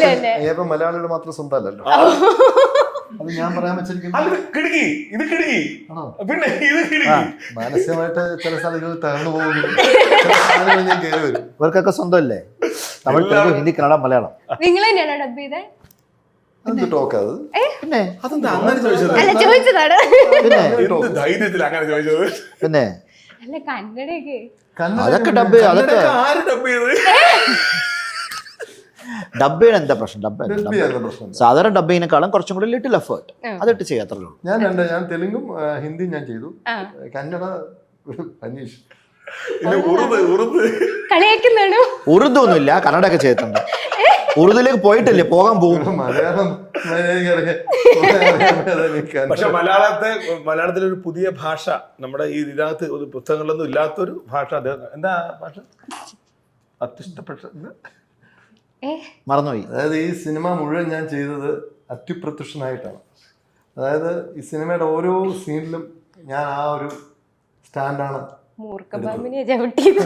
തന്നെ. ഏപ്പം മലയാളിയുടെ മാത്രം സ്വന്തമല്ലല്ലോ. അത് ഞാൻ പറയാൻ വെച്ചിരിക്കുന്നു. പിന്നെ മാനസികമായിട്ട് ചില സ്ഥലങ്ങളിൽ തകർന്നു പോകുന്നു, ചില സ്ഥലങ്ങളിൽ ഞാൻ കയറി വരും. ഇവർക്കൊക്കെ സ്വന്തമല്ലേ തമിഴ്, തെലുങ്ക്, ഹിന്ദി, കന്നഡ, മലയാളം. നിങ്ങൾ തന്നെയാണോ ഡബ് ചെയ്തേ? എന്ത് ടോക്ക് അത്? പിന്നെ അതെന്താ അങ്ങനെ ചോദിച്ചത്? അല്ല ചോദിച്ചതാണ്. എന്ത് ധൈര്യത്തിൽ അങ്ങനെ ചോദിച്ചത്? പിന്നെ അല്ല കന്നഡയൊക്കെ അതൊക്കെ ഡബ്, അതൊക്കെ ആര് ഡബ് ചെയ്ത്? ഡബ് ചെയ്യണം. എന്താ പ്രശ്നം? പ്രശ്നം സാധാരണ ഡബ് ചെയ്യുന്നേക്കാളും കുറച്ചും കൂടി ലിറ്റിൽ എഫേർട്ട് അതിട്ട് ചെയ്യാത്രേ. ഞാൻ തെലുങ്കും ഹിന്ദിയും ഞാൻ ചെയ്തു. കന്നഡ അന്വേഷിച്ചു. കളിയാക്കുന്നാണോ? ഉറുദു ഒന്നുമില്ല, കന്നഡ ഒക്കെ ചെയ്തിട്ടുണ്ട്. ഉറുദുലേക്ക് പോയിട്ടില്ലേ, പോകാൻ പോകും. മലയാളം പക്ഷെ മലയാളത്തിലൊരു പുതിയ ഭാഷ നമ്മുടെ ഈ ഇതിനകത്ത് ഒരു പുസ്തകങ്ങളിലൊന്നും ഇല്ലാത്തൊരു ഭാഷ. എന്താ ഭാഷ? അത്യുഷ്ടപ്പെട്ട മറന്നുപോയി. അതായത് ഈ സിനിമ മുഴുവൻ ഞാൻ ചെയ്തത് അത്യുപ്രത്യക്ഷനായിട്ടാണ്. അതായത് ഈ സിനിമയുടെ ഓരോ സീനിലും ഞാൻ ആ ഒരു സ്റ്റാൻഡാണ് മൂർഖ പാമ്പിനെ ചവിട്ടിയത്.